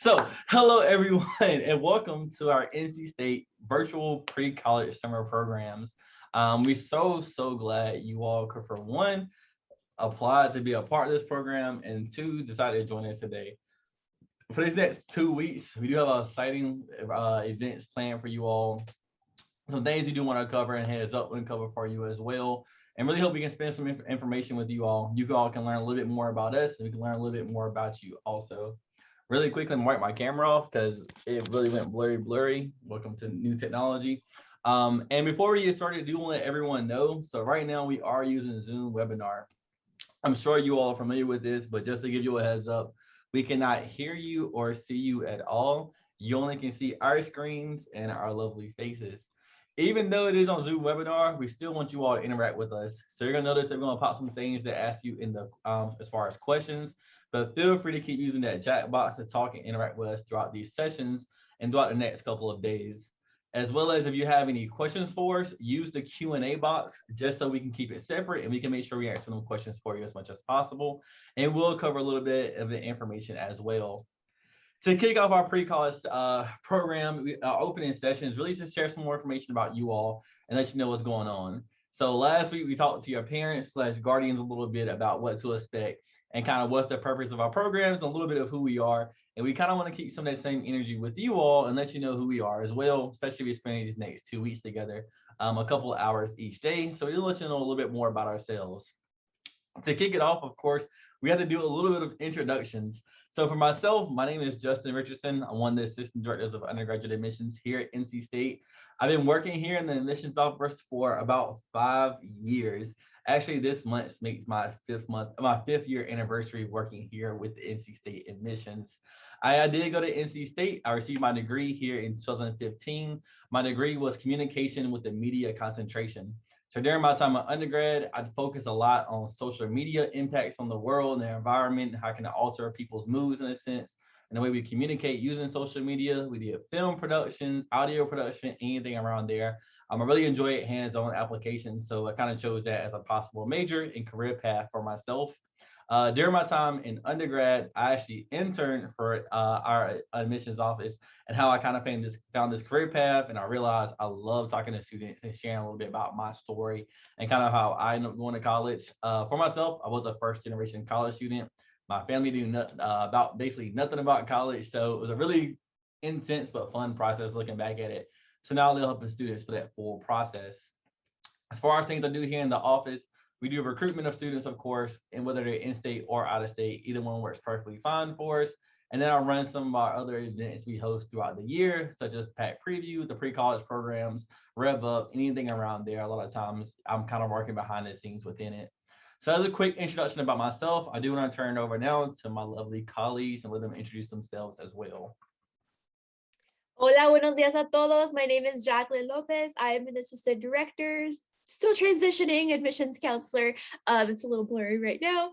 Hello everyone, and welcome to our NC State virtual pre-college summer programs. We're so glad you all could, for one, apply to be a part of this program, and two, decided to join us today. For these next 2 weeks, we do have exciting events planned for you all. Some things you do want to cover and heads up and cover for you as well. And really hope we can spend some information with you all. You all can learn a little bit more about us, and we can learn a little bit more about you also. Really quickly, I'm wipe my camera off because it really went blurry. Welcome to new technology. And before we get started, I do want to let everyone know. So right now we are using Zoom webinar. I'm sure you all are familiar with this, but just to give you a heads up, we cannot hear you or see you at all. You only can see our screens and our lovely faces. Even though it is on Zoom webinar, we still want you all to interact with us. So you're gonna notice that we're gonna pop some things that ask you in the as far as questions, but feel free to keep using that chat box to talk and interact with us throughout these sessions and throughout the next couple of days. As well as if you have any questions for us, use the Q&A box just so we can keep it separate and we can make sure we answer some questions for you as much as possible. And we'll cover a little bit of the information as well. To kick off our pre-college program, our opening session is really just share some more information about you all and let you know what's going on. So last week we talked to your parents/guardians a little bit about what to expect and kind of what's the purpose of our programs, and a little bit of who we are. And we kind of want to keep some of that same energy with you all and let you know who we are as well, especially if we spend these next 2 weeks together, a couple of hours each day. So we'll let you know a little bit more about ourselves. To kick it off, of course, we have to do a little bit of introductions. So for myself, my name is Justin Richardson. I'm one of the assistant directors of undergraduate admissions here at NC State. I've been working here in the admissions office for about 5 years. Actually, this month makes my fifth year anniversary working here with the NC State admissions. I did go to NC State. I received my degree here in 2015. My degree was communication with a media concentration. So during my time at undergrad, I'd focus a lot on social media impacts on the world and the environment, how can it alter people's moods in a sense, and the way we communicate using social media. We did film production, audio production, anything around there. I really enjoy it, hands-on applications, so I kind of chose that as a possible major and career path for myself. During my time in undergrad, I actually interned for our admissions office, and how I kind of found this career path. And I realized I love talking to students and sharing a little bit about my story and kind of how I ended up going to college. For myself, I was a first generation college student. My family knew about basically nothing about college, so it was a really intense but fun process looking back at it. So now I'm helping students for that full process. As far as things I do here in the office, we do recruitment of students, of course, and whether they're in-state or out-of-state, either one works perfectly fine for us. And then I'll run some of our other events we host throughout the year, such as PAC Preview, the pre-college programs, Rev Up, anything around there. A lot of times I'm kind of working behind the scenes within it. So as a quick introduction about myself, I do want to turn it over now to my lovely colleagues and let them introduce themselves as well. Hola, buenos días a todos. My name is Jacqueline Lopez. I am an assistant director, still transitioning admissions counselor. It's a little blurry right now.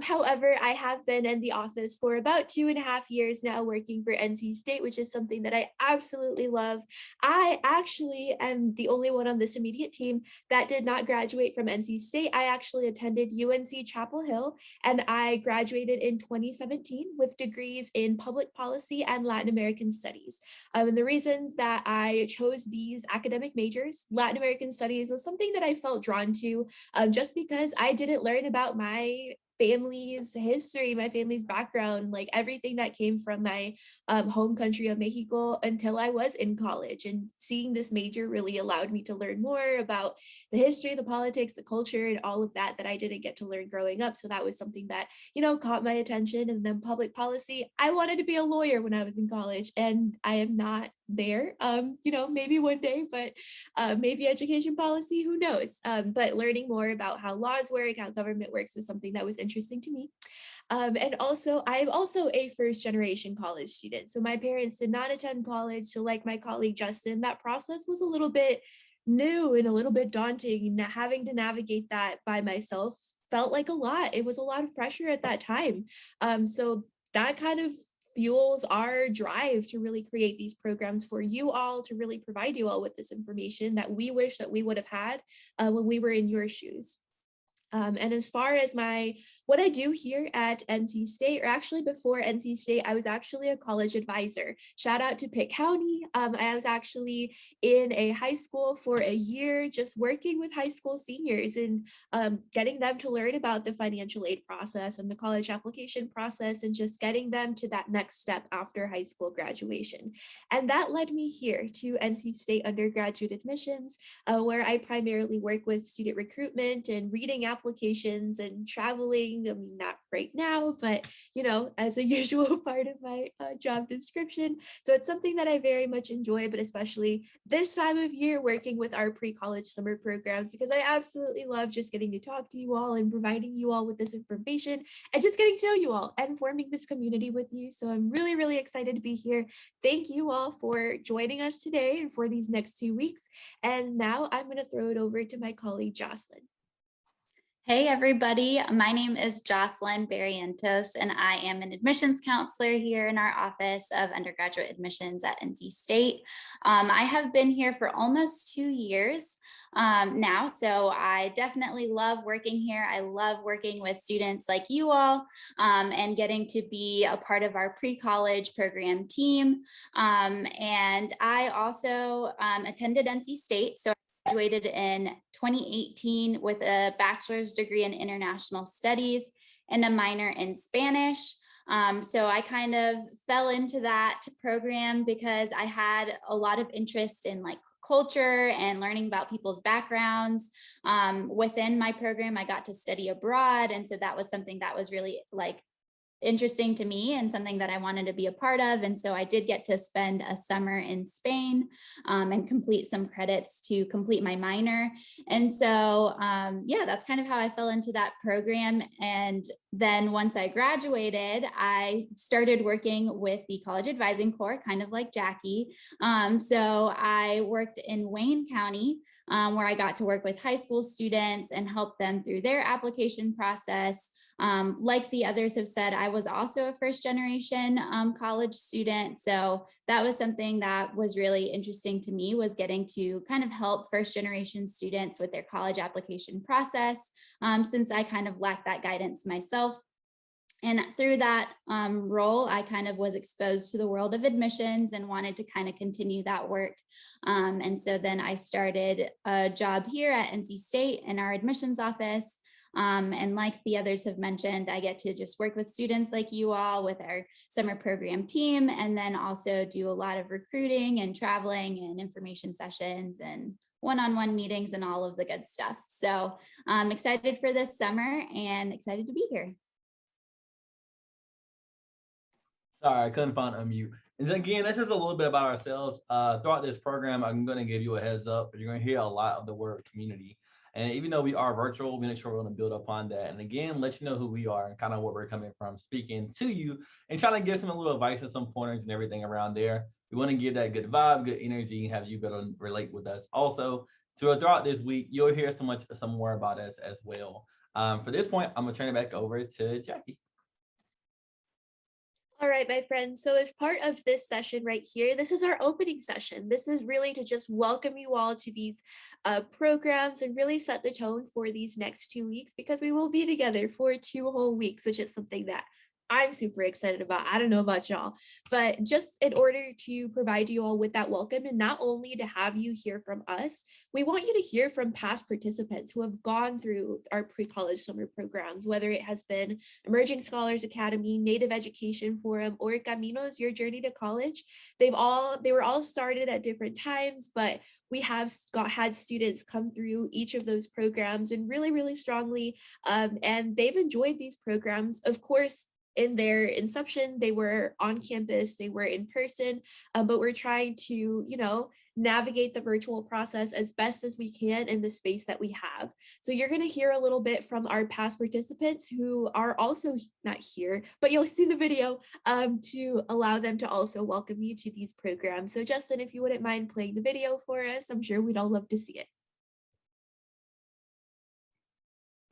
However, I have been in the office for about 2.5 years now working for NC State, which is something that I absolutely love. I actually am the only one on this immediate team that did not graduate from NC State. I actually attended UNC Chapel Hill, and I graduated in 2017 with degrees in public policy and Latin American studies. And the reasons that I chose these academic majors, Latin American studies was something that I felt drawn to, just because I didn't learn about my family's history, my family's background, like everything that came from my home country of Mexico until I was in college. And seeing this major really allowed me to learn more about the history, the politics, the culture, and all of that I didn't get to learn growing up. So that was something that, caught my attention. And then public policy, I wanted to be a lawyer when I was in college, and I am not there. Maybe one day, but maybe education policy, who knows? But learning more about how laws work, how government works was something that was interesting to me. And also, I'm also a first generation college student. So my parents did not attend college. So like my colleague Justin, that process was a little bit new and a little bit daunting. Having to navigate that by myself felt like a lot. It was a lot of pressure at that time. So that kind of fuels our drive to really create these programs for you all, to really provide you all with this information that we wish that we would have had when we were in your shoes. And as far as what I do here at NC State, or actually before NC State, I was actually a college advisor. Shout out to Pitt County. I was actually in a high school for a year, just working with high school seniors and getting them to learn about the financial aid process and the college application process, and just getting them to that next step after high school graduation. And that led me here to NC State undergraduate admissions, where I primarily work with student recruitment and reading applications and traveling. I mean, not right now, but as a usual part of my job description. So it's something that I very much enjoy, but especially this time of year working with our pre-college summer programs, because I absolutely love just getting to talk to you all and providing you all with this information and just getting to know you all and forming this community with you. So I'm really, really excited to be here. Thank you all for joining us today and for these next 2 weeks. And now I'm going to throw it over to my colleague, Jocelyn. Hey everybody, my name is Jacqueline Barrientos and I am an admissions counselor here in our Office of Undergraduate Admissions at NC State. I have been here for almost 2 years now, so I definitely love working here. I love working with students like you all and getting to be a part of our pre-college program team. And I also attended NC State, so graduated in 2018 with a bachelor's degree in international studies and a minor in Spanish. So I kind of fell into that program because I had a lot of interest in like culture and learning about people's backgrounds. Within my program, I got to study abroad. And so that was something that was really like interesting to me and something that I wanted to be a part of. And so I did get to spend a summer in Spain and complete some credits to complete my minor. And so, yeah, that's kind of how I fell into that program. And then once I graduated, I started working with the College Advising Corps, kind of like Jackie. So I worked in Wayne County, where I got to work with high school students and help them through their application process. Like the others have said, I was also a first generation college student. So that was something that was really interesting to me, was getting to kind of help first generation students with their college application process, since I kind of lacked that guidance myself. And through that role, I kind of was exposed to the world of admissions and wanted to kind of continue that work. And so then I started a job here at NC State in our admissions office. And like the others have mentioned, I get to just work with students like you all with our summer program team, and then also do a lot of recruiting and traveling and information sessions and one-on-one meetings and all of the good stuff. So I'm excited for this summer and excited to be here. Sorry, I couldn't find unmute. And again, that's just a little bit about ourselves. Throughout this program, I'm going to give you a heads up, but you're going to hear a lot of the word community. And even though we are virtual, we make sure we're going to build upon that. And again, let you know who we are and kind of where we're coming from, speaking to you and trying to give some a little advice and some pointers and everything around there. We want to give that good vibe, good energy, and have you better relate with us. Also, throughout this week, you'll hear some more about us as well. For this point, I'm going to turn it back over to Jackie. All right, my friends. So as part of this session right here, this is our opening session. This is really to just welcome you all to these programs and really set the tone for these next 2 weeks, because we will be together for 2 whole weeks, which is something that I'm super excited about. I don't know about y'all, but just in order to provide you all with that welcome, and not only to have you hear from us, we want you to hear from past participants who have gone through our pre-college summer programs, whether it has been Emerging Scholars Academy, Native Education Forum, or Caminos, Your Journey to College. They were all started at different times, but we have had students come through each of those programs and really, really strongly, and they've enjoyed these programs. Of course, in their inception, they were on campus, they were in person, but we're trying to, navigate the virtual process as best as we can in the space that we have. So you're going to hear a little bit from our past participants who are also not here, but you'll see the video to allow them to also welcome you to these programs. So Justin, if you wouldn't mind playing the video for us, I'm sure we'd all love to see it.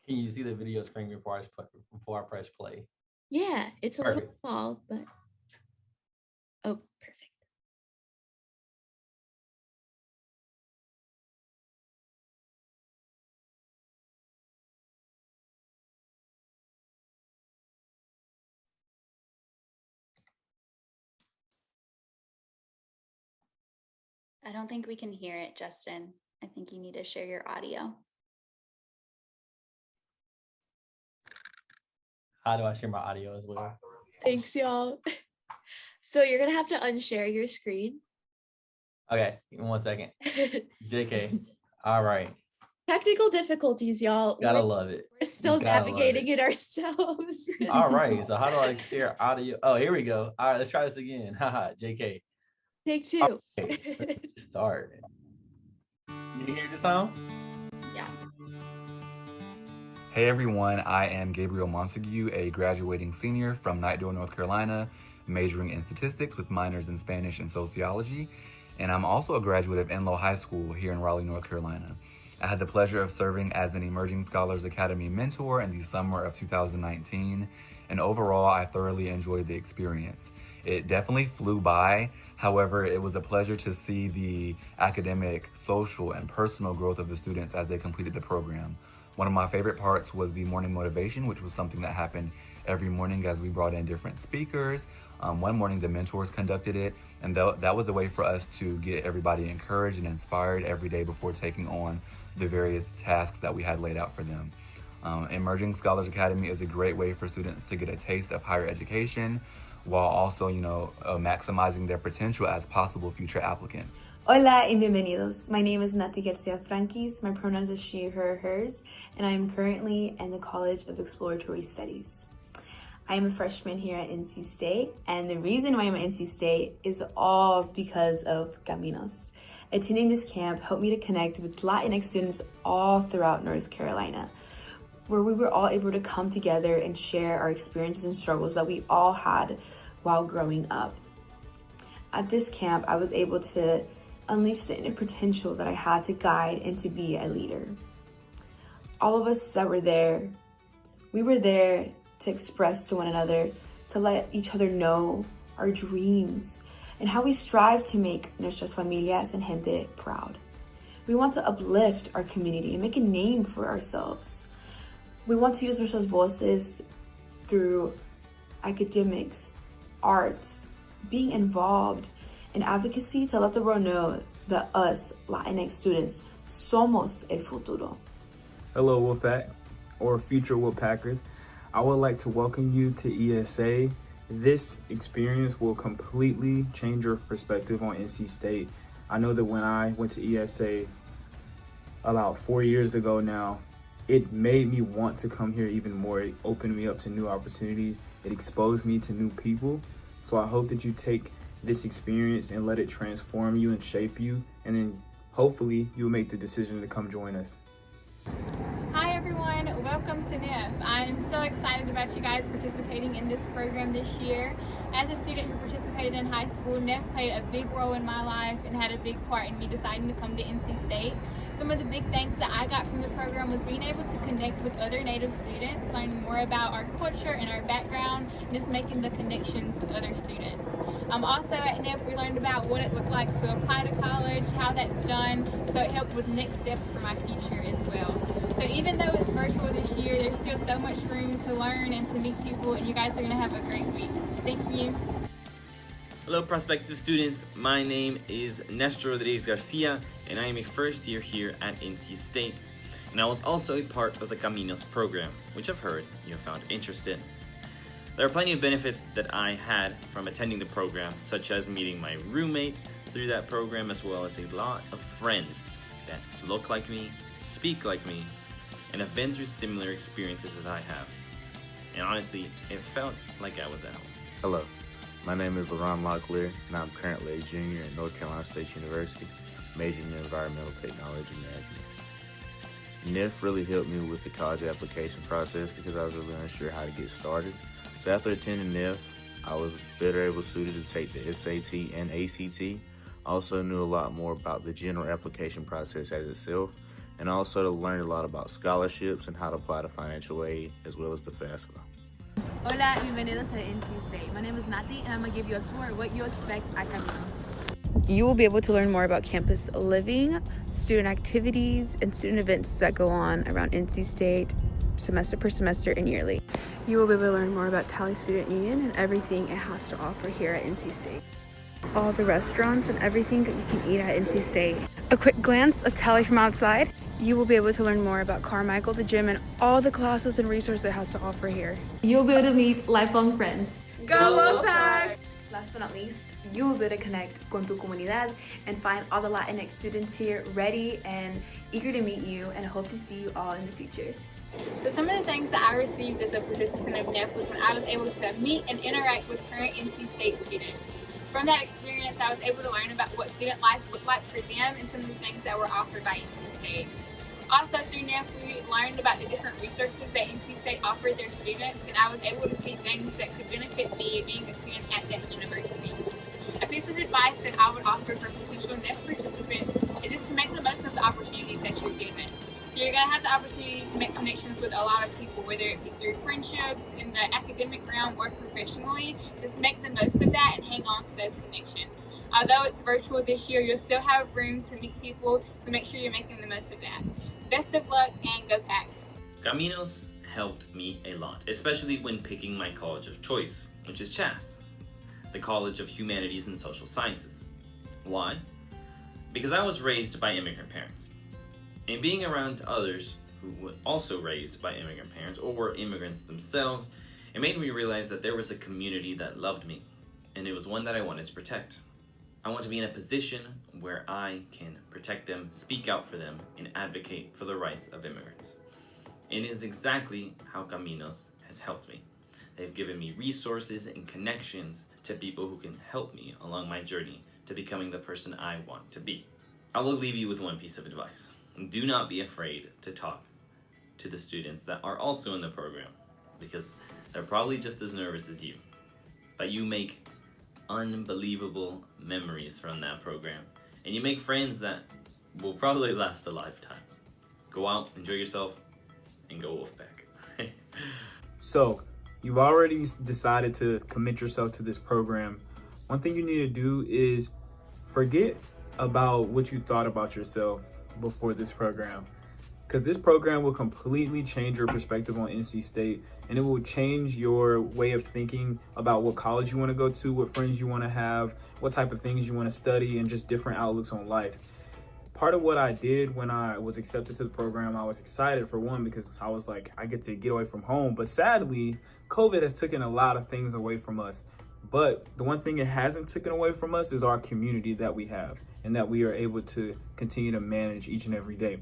Can you see the video screen before I press play? Yeah, it's a little small, but oh, perfect. I don't think we can hear it, Justin. I think you need to share your audio. How do I share my audio as well? Thanks, y'all. So you're gonna have to unshare your screen. Okay, give me 1 second. JK. All right. Technical difficulties, y'all. Gotta love it. We're still Gotta love navigating it ourselves. All right. So how do I share audio? Oh, here we go. All right, let's try this again. Haha, JK. Take two. Okay, let's start. You hear the sound? Yeah. Hey everyone, I am Gabriel Monsegue, a graduating senior from Knightdale, North Carolina, majoring in statistics with minors in Spanish and sociology. And I'm also a graduate of Enloe High School here in Raleigh, North Carolina. I had the pleasure of serving as an Emerging Scholars Academy mentor in the summer of 2019, and overall I thoroughly enjoyed the experience. It definitely flew by. However, it was a pleasure to see the academic, social, and personal growth of the students as they completed the program. One of my favorite parts was the morning motivation, which was something that happened every morning as we brought in different speakers. One morning the mentors conducted it, and that was a way for us to get everybody encouraged and inspired every day before taking on the various tasks that we had laid out for them. Emerging Scholars Academy is a great way for students to get a taste of higher education while also, maximizing their potential as possible future applicants. Hola y bienvenidos. My name is Nati Garcia Franquis. My pronouns are she, her, hers, and I am currently in the College of Exploratory Studies. I am a freshman here at NC State, and the reason why I'm at NC State is all because of Caminos. Attending this camp helped me to connect with Latinx students all throughout North Carolina, where we were all able to come together and share our experiences and struggles that we all had while growing up. At this camp, I was able to unleash the inner potential that I had to guide and to be a leader. All of us that were there, we were there to express to one another, to let each other know our dreams and how we strive to make nuestras familias and gente proud. We want to uplift our community and make a name for ourselves. We want to use nuestras voces through academics, arts, being involved in advocacy to let the world know that us Latinx students somos el futuro. Hello Wolfpack, or future Wolfpackers. I would like to welcome you to ESA. This experience will completely change your perspective on NC State. I know that when I went to ESA about 4 years ago now, it made me want to come here even more. It opened me up to new opportunities. It exposed me to new people. So I hope that you take this experience and let it transform you and shape you, and then hopefully you'll make the decision to come join us. Hi everyone, welcome to NIF. I'm so excited about you guys participating in this program this year. As a student who participated in high school, NIF played a big role in my life and had a big part in me deciding to come to NC State. Some of the big things that I got from the program was being able to connect with other Native students, learning more about our culture and our background, and just making the connections with other students. Also at NIF, we learned about what it looked like to apply to college, how that's done, so it helped with next steps for my future as well. So even though it's virtual this year, there's still so much room to learn and to meet people, and you guys are going to have a great week. Thank you. Hello prospective students, my name is Nestor Rodriguez Garcia and I am a first year here at NC State. And I was also a part of the Caminos program, which I've heard you have found interesting. There are plenty of benefits that I had from attending the program, such as meeting my roommate through that program, as well as a lot of friends that look like me, speak like me, and have been through similar experiences that I have. And honestly, it felt like I was at home. Hello. My name is LaRon Locklear, and I'm currently a junior at North Carolina State University, majoring in environmental technology management. NIF really helped me with the college application process because I was really unsure how to get started. So after attending NIF, I was better able suited to take the SAT and ACT. I also knew a lot more about the general application process as itself, and also to learn a lot about scholarships and how to apply to financial aid, as well as the FAFSA. Hola, bienvenidos a NC State. My name is Nati, and I'm going to give you a tour of what you expect at Caminos. You will be able to learn more about campus living, student activities, and student events that go on around NC State semester per semester and yearly. You will be able to learn more about Tally Student Union and everything it has to offer here at NC State. all the restaurants and everything that you can eat at NC State. A quick glance of Tally from outside, you will be able to learn more about Carmichael, the gym, and all the classes and resources it has to offer here. You'll be able to meet lifelong friends. Go Wolfpack! Last but not least, you will be able to connect con tu comunidad and find all the Latinx students here ready and eager to meet you, and hope to see you all in the future. So some of the things that I received as a participant of NEF was when I was able to meet and interact with current NC State students. From that experience, I was able to learn about what student life looked like for them and some of the things that were offered by NC State. Also through NEF, we learned about the different resources that NC State offered their students, and I was able to see things that could benefit me being a student at that university. A piece of advice that I would offer for potential NEF participants is just to make the most of the opportunities that you're given. So you're going to have the opportunity to make connections with a lot of people, whether it be through friendships, in the academic realm, or professionally. Just make the most of that and hang on to those connections. Although it's virtual this year, you'll still have room to meet people, so make sure you're making the most of that. Best of luck and go Pack! Caminos helped me a lot, especially when picking my college of choice, which is CHAS, the College of Humanities and Social Sciences. Why? Because I was raised by immigrant parents. And being around others who were also raised by immigrant parents or were immigrants themselves, it made me realize that there was a community that loved me, and it was one that I wanted to protect. I want to be in a position where I can protect them, speak out for them, and advocate for the rights of immigrants. It is exactly how Caminos has helped me. They've given me resources and connections to people who can help me along my journey to becoming the person I want to be. I will leave you with one piece of advice. Do not be afraid to talk to the students that are also in the program, because they're probably just as nervous as you. But you make unbelievable memories from that program, and you make friends that will probably last a lifetime. Go out, enjoy yourself, and go Wolfpack. So, you've already decided to commit yourself to this program. One thing you need to do is forget about what you thought about yourself before this program, because this program will completely change your perspective on NC State, and it will change your way of thinking about what college you want to go to, what friends you want to have, what type of things you want to study, and just different outlooks on life. Part of what I did when I was accepted to the program, I was excited for one, because I was like, I get to get away from home. But sadly, COVID has taken a lot of things away from us. But the one thing it hasn't taken away from us is our community that we have, and that we are able to continue to manage each and every day.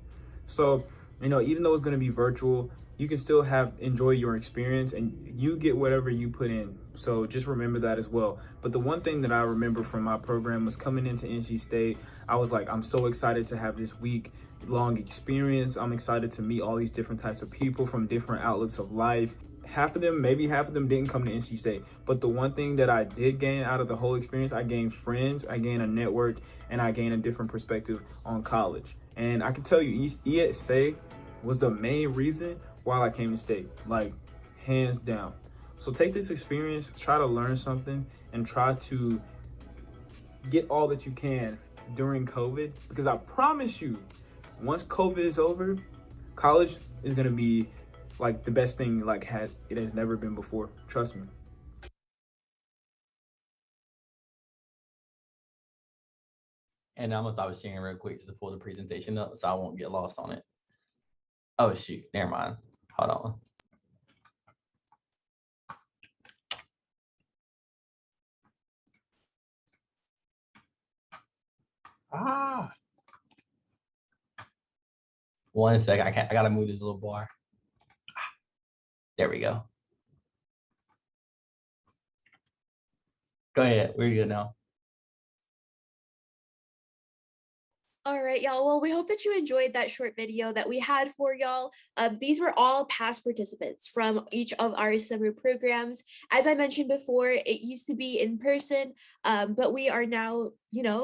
So, you know, even though it's going to be virtual, you can still enjoy your experience, and you get whatever you put in. So just remember that as well. But the one thing that I remember from my program was coming into NC State, I was like, I'm so excited to have this week-long experience. I'm excited to meet all these different types of people from different outlooks of life. Maybe half of them didn't come to NC State. But the one thing that I did gain out of the whole experience, I gained friends, I gained a network, and I gained a different perspective on college. And I can tell you, ESA was the main reason why I came to State, like hands down. So take this experience, try to learn something, and try to get all that you can during COVID, because I promise you, once COVID is over, college is gonna be like the best thing it has never been before. Trust me. And I'm gonna stop sharing real quick to pull the presentation up so I won't get lost on it. Oh shoot, never mind. Hold on. One second, I gotta move this little bar. There we go. Go ahead, we're good now. All right, y'all. Well, we hope that you enjoyed that short video that we had for y'all. These were all past participants from each of our summer programs. As I mentioned before, it used to be in person, but we are now,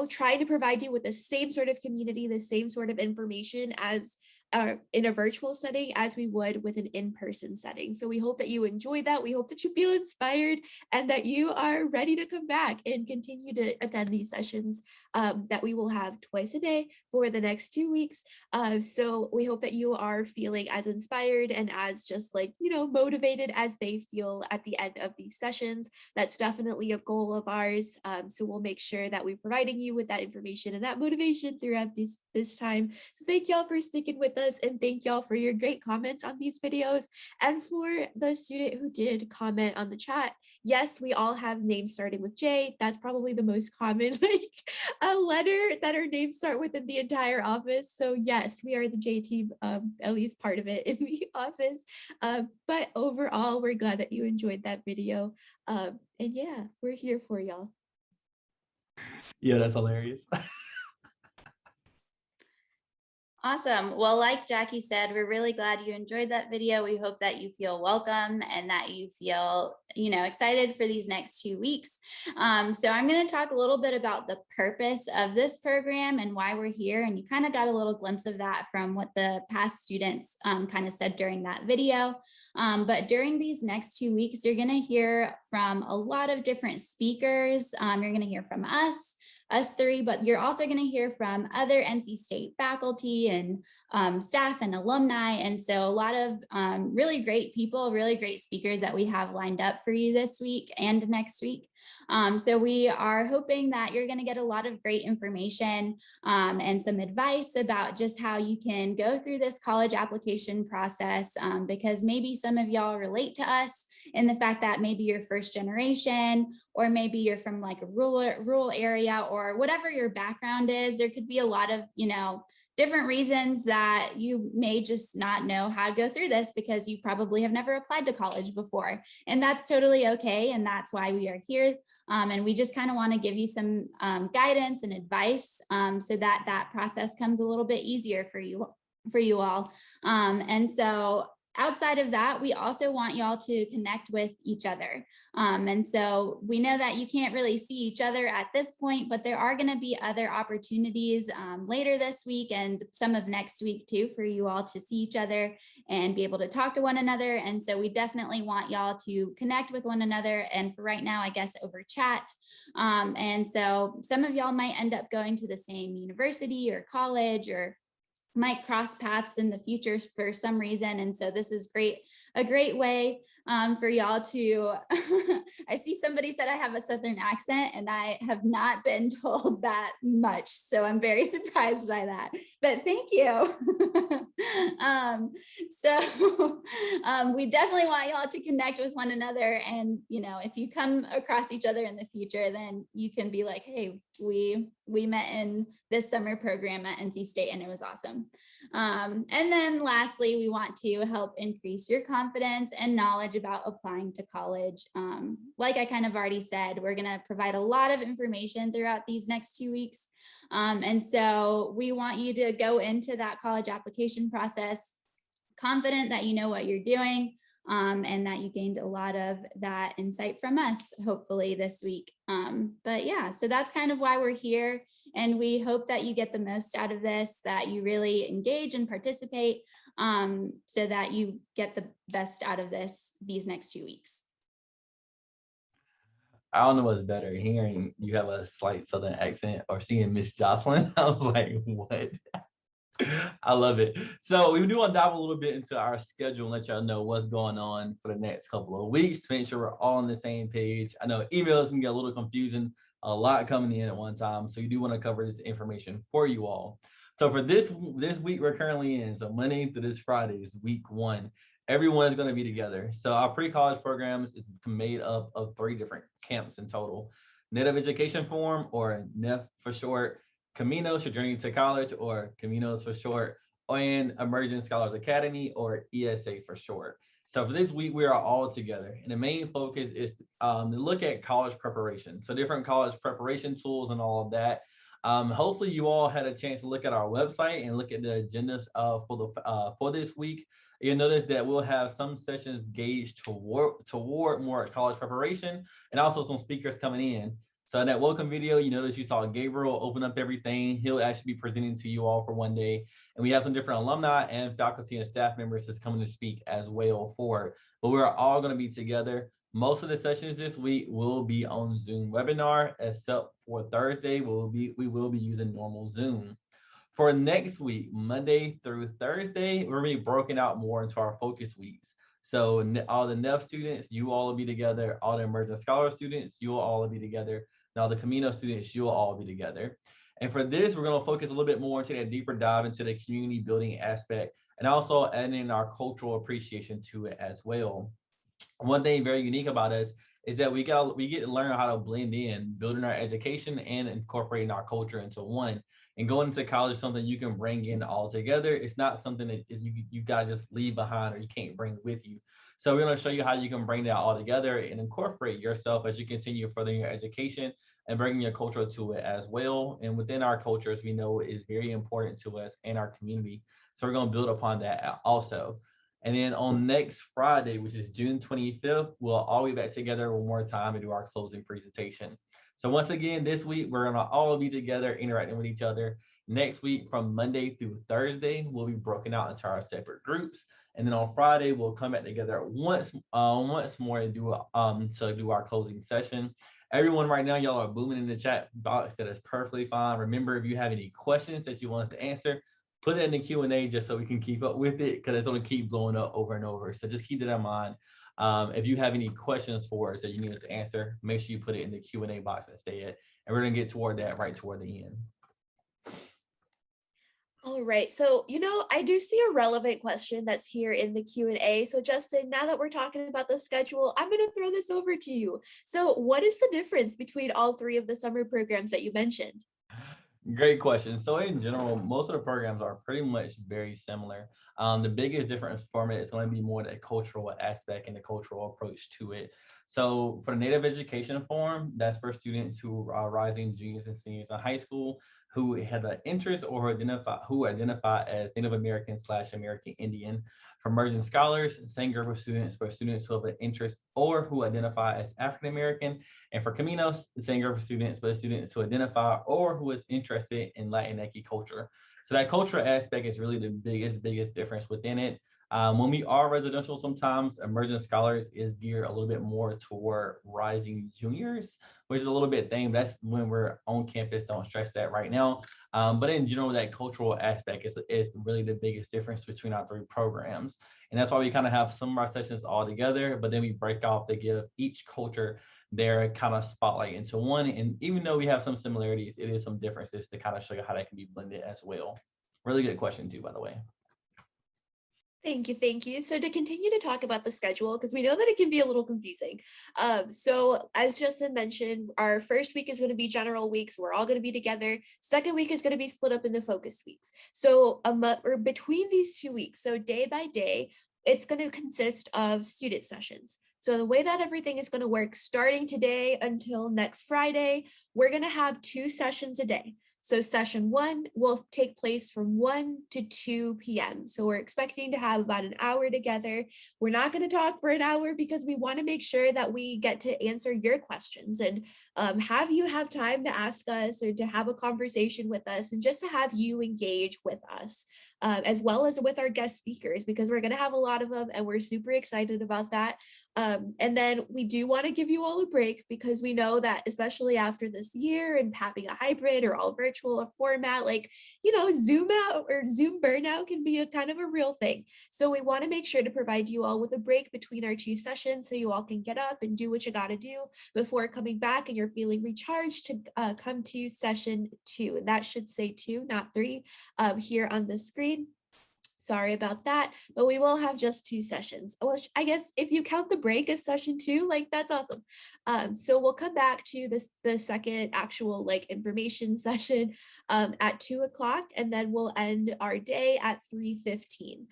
trying to provide you with the same sort of community, the same sort of information as in a virtual setting as we would with an in-person setting. So we hope that you enjoy that. We hope that you feel inspired and that you are ready to come back and continue to attend these sessions that we will have twice a day for the next 2 weeks. So we hope that you are feeling as inspired and as just like, motivated as they feel at the end of these sessions. That's definitely a goal of ours. So we'll make sure that we're providing you with that information and that motivation throughout this time. So thank y'all for sticking with us, and thank y'all for your great comments on these videos. And for the student who did comment on the chat, yes, we all have names starting with J. That's probably the most common a letter that our names start with in the entire office. So yes, we are the J team, at least part of it in the office. But overall, we're glad that you enjoyed that video. And yeah, we're here for y'all. Yeah, that's hilarious. Awesome. Well, like Jackie said, we're really glad you enjoyed that video. We hope that you feel welcome and that you feel, excited for these next 2 weeks. So I'm going to talk a little bit about the purpose of this program and why we're here. And you kind of got a little glimpse of that from what the past students kind of said during that video. But during these next 2 weeks, you're going to hear from a lot of different speakers. You're going to hear from us three, but you're also going to hear from other NC State faculty and staff and alumni. And so a lot of really great people, really great speakers that we have lined up for you this week and next week. So we are hoping that you're going to get a lot of great information and some advice about just how you can go through this college application process, because maybe some of y'all relate to us in the fact that maybe you're first generation, or maybe you're from like a rural area, or whatever your background is. There could be a lot of, different reasons that you may just not know how to go through this because you probably have never applied to college before. And that's totally okay. And that's why we are here. And we just kind of want to give you some guidance and advice so that that process comes a little bit easier for you all. And so outside of that, we also want y'all to connect with each other. And so we know that you can't really see each other at this point, but there are going to be other opportunities later this week and some of next week too, for you all to see each other and be able to talk to one another. And so we definitely want y'all to connect with one another. And for right now, I guess over chat. And so some of y'all might end up going to the same university or college, or might cross paths in the future for some reason. And so this is a great way for y'all to, I see somebody said I have a Southern accent, and I have not been told that much. So I'm very surprised by that, but thank you. We definitely want y'all to connect with one another. And, if you come across each other in the future, then you can be like, hey, we met in this summer program at NC State and it was awesome. And then lastly, we want to help increase your confidence and knowledge about applying to college. Like I kind of already said, we're going to provide a lot of information throughout these next 2 weeks. And so we want you to go into that college application process confident that you know what you're doing, and that you gained a lot of that insight from us, hopefully this week. But yeah, so that's kind of why we're here. And we hope that you get the most out of this, that you really engage and participate, so that you get the best out of these next 2 weeks. I don't know what's better, hearing you have a slight Southern accent or seeing Miss Jacqueline. I was like, what? I love it. So we do want to dive a little bit into our schedule and let y'all know what's going on for the next couple of weeks to make sure we're all on the same page. I know emails can get a little confusing, a lot coming in at one time. So you do want to cover this information for you all. So for this week we're currently in, so Monday to this Friday is week 1. Everyone is going to be together. So our pre-college programs is made up of 3 different camps in total. Native Education Forum, or NEF for short, Caminos, your journey to college, or Caminos for short, and Emerging Scholars Academy, or ESA for short. So for this week, we are all together. And the main focus is to look at college preparation. So different college preparation tools and all of that. Hopefully you all had a chance to look at our website and look at the agendas for this week. You'll notice that we'll have some sessions gauged toward more college preparation, and also some speakers coming in. So in that welcome video, you notice you saw Gabriel open up everything. He'll actually be presenting to you all for one day. And we have some different alumni and faculty and staff members that's coming to speak as well for it. But we're all going to be together. Most of the sessions this week will be on Zoom webinar, except for Thursday, we will be using normal Zoom. For next week, Monday through Thursday, we're going to be broken out more into our focus weeks. So all the NEF students, you all will be together. All the Emerging Scholar students, you will all be together. Now the Camino students, you will all be together. And for this, we're going to focus a little bit more into that deeper dive into the community building aspect, and also adding in our cultural appreciation to it as well. One thing very unique about us is that we get to learn how to blend in, building our education and incorporating our culture into one. And going into college is something you can bring in all together. It's not something that you gotta just leave behind or you can't bring with you. So we're going to show you how you can bring that all together and incorporate yourself as you continue furthering your education and bringing your culture to it as well. And within our cultures, we know is very important to us and our community. So we're going to build upon that also. And then on next Friday, which is June 25th, we'll all be back together one more time to do our closing presentation. So once again, this week, we're going to all be together interacting with each other. Next week, from Monday through Thursday, we'll be broken out into our separate groups. And then on Friday, we'll come back together once more to do our closing session. Everyone right now, y'all are booming in the chat box. That is perfectly fine. Remember, if you have any questions that you want us to answer, put it in the Q&A just so we can keep up with it, because it's going to keep blowing up over and over. So just keep that in mind. If you have any questions for us that you need us to answer, make sure you put it in the Q&A box and stay it. And we're going to get toward that right toward the end. All right, so, I do see a relevant question that's here in the Q&A. So Justin, now that we're talking about the schedule, I'm going to throw this over to you. So what is the difference between all three of the summer programs that you mentioned? Great question. So in general, most of the programs are pretty much very similar. The biggest difference from it is going to be more the cultural aspect and the cultural approach to it. So for the Native Education Forum, that's for students who are rising juniors and seniors in high school who have an interest or who identify as Native American / American Indian. For Emerging Scholars, same group of students for students who have an interest or who identify as African American. And for Caminos, the same group of students, but students who identify or who is interested in Latinx culture. So that cultural aspect is really the biggest difference within it. When we are residential, sometimes Emerging Scholars is geared a little bit more toward rising juniors, which is a little bit thing. That's when we're on campus. Don't stress that right now. But in general, that cultural aspect is really the biggest difference between our three programs. And that's why we kind of have some of our sessions all together, but then we break off to give each culture their kind of spotlight into one. And even though we have some similarities, it is some differences to kind of show you how that can be blended as well. Really good question too, by the way. Thank you. So to continue to talk about the schedule, because we know that it can be a little confusing. So as Justin mentioned, our first week is going to be general weeks. We're all going to be together. Second week is going to be split up into focus weeks. So or between these 2 weeks, so day by day, it's going to consist of student sessions. So the way that everything is going to work, starting today until next Friday, we're going to have 2 sessions a day. So session 1 will take place from 1 to 2 p.m. So we're expecting to have about an hour together. We're not going to talk for an hour because we want to make sure that we get to answer your questions and have you have time to ask us or to have a conversation with us and just to have you engage with us, as well as with our guest speakers, because we're going to have a lot of them and we're super excited about that. And then we do want to give you all a break because we know that especially after this year and having a hybrid or all virtual format, like, Zoom out or Zoom burnout can be a kind of a real thing. So we want to make sure to provide you all with a break between our 2 sessions so you all can get up and do what you got to do before coming back and you're feeling recharged to come to session 2. And that should say 2, not 3, here on the screen. Sorry about that, but we will have just 2 sessions, which I guess if you count the break as session 2, like that's awesome. So we'll come back to the second actual information session at 2 o'clock, and then we'll end our day at 3:15.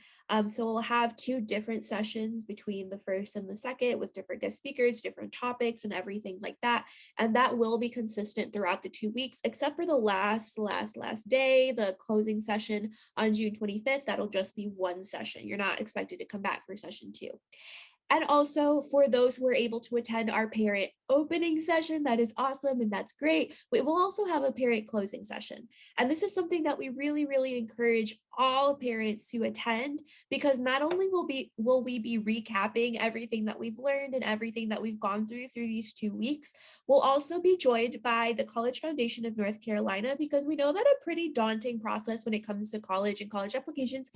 So we'll have 2 different sessions between the first and the second with different guest speakers, different topics and everything like that. And that will be consistent throughout the 2 weeks, except for the last day, the closing session on June 25th. That'll just be 1 session. You're not expected to come back for session 2. And also for those who are able to attend our parent opening session, that is awesome and that's great. We will also have a parent closing session. And this is something that we really, really encourage all parents to attend, because not only will we be recapping everything that we've learned and everything that we've gone through these 2 weeks, we'll also be joined by the College Foundation of North Carolina, because we know that a pretty daunting process when it comes to college and college applications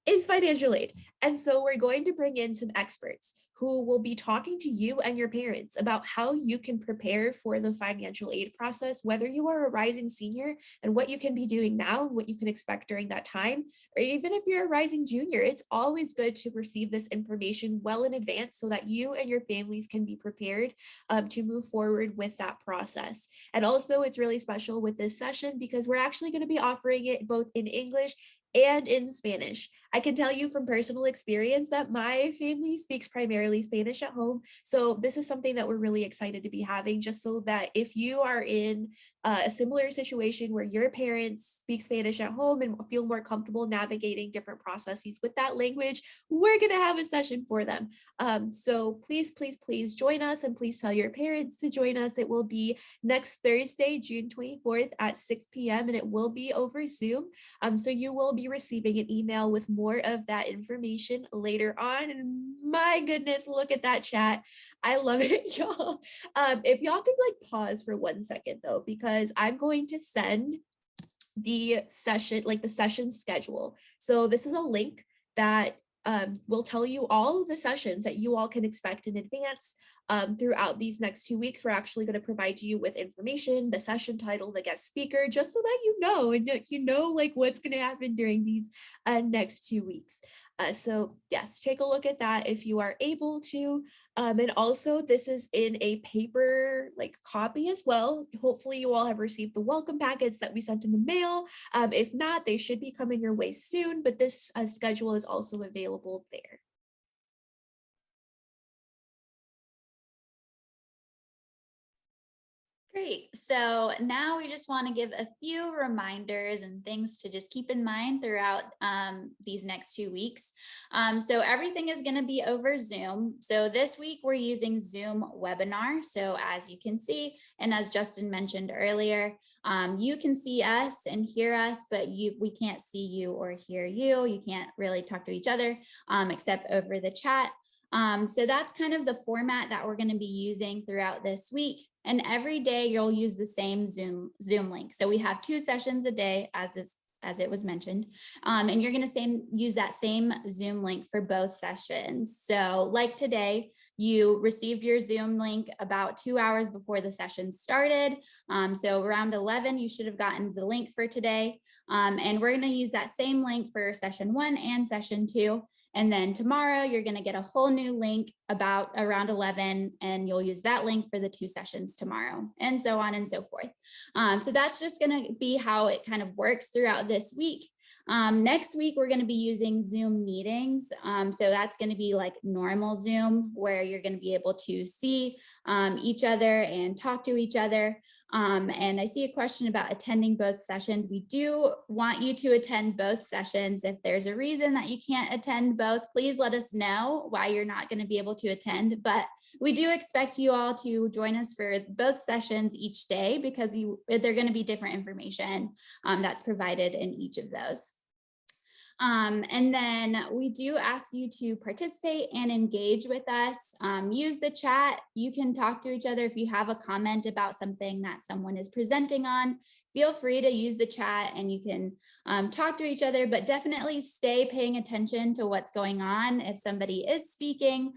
is financial aid. And so we're going to bring in some experts who will be talking to you and your parents about how you can prepare for the financial aid process, whether you are a rising senior and what you can be doing now, what you can expect during that time, or even if you're a rising junior. It's always good to receive this information well in advance so that you and your families can be prepared to move forward with that process. And also, it's really special with this session because we're actually going to be offering it both in English and in Spanish. I can tell you from personal experience that my family speaks primarily Spanish at home. So this is something that we're really excited to be having, just so that if you are in a similar situation where your parents speak Spanish at home and feel more comfortable navigating different processes with that language, we're going to have a session for them. So please, please, please join us, and please tell your parents to join us. It will be next Thursday, June 24th at 6 p.m. and it will be over Zoom. So you will be receiving an email with more of that information later on. And my goodness, look at that chat. I love it, y'all. If y'all could like pause for 1 second though, because I'm going to send the session, like the session schedule. So this is a link that will tell you all of the sessions that you all can expect in advance throughout these next 2 weeks. We're actually going to provide you with information, the session title, the guest speaker, just so that you know, and you know like what's going to happen during these next 2 weeks. So yes, take a look at that if you are able to. And also this is in a paper like copy as well. Hopefully you all have received the welcome packets that we sent in the mail. If not, they should be coming your way soon, but this schedule is also available there. Great. So now we just want to give a few reminders and things to just keep in mind throughout these next 2 weeks. So everything is going to be over Zoom. So this week we're using Zoom webinar. So as you can see, and as Justin mentioned earlier, you can see us and hear us, but we can't see you or hear you. You can't really talk to each other except over the chat. So that's kind of the format that we're going to be using throughout this week. And every day you'll use the same Zoom link. So we have 2 sessions a day, as it was mentioned, and you're going to use that same Zoom link for both sessions. So like today, you received your Zoom link about 2 hours before the session started. So around 11, you should have gotten the link for today. And we're going to use that same link for session 1 and session 2. And then tomorrow you're going to get a whole new link about around 11, and you'll use that link for the 2 sessions tomorrow, and so on and so forth. So that's just going to be how it kind of works throughout this week. Next week, we're going to be using Zoom meetings. So that's going to be like normal Zoom, where you're going to be able to see each other and talk to each other. And I see a question about attending both sessions. We do want you to attend both sessions. If there's a reason that you can't attend both, please let us know why you're not going to be able to attend. But we do expect you all to join us for both sessions each day, because they're going to be different information that's provided in each of those. And then we do ask you to participate and engage with us. Use the chat. You can talk to each other if you have a comment about something that someone is presenting on. Feel free to use the chat and you can talk to each other, but definitely stay paying attention to what's going on. If somebody is speaking,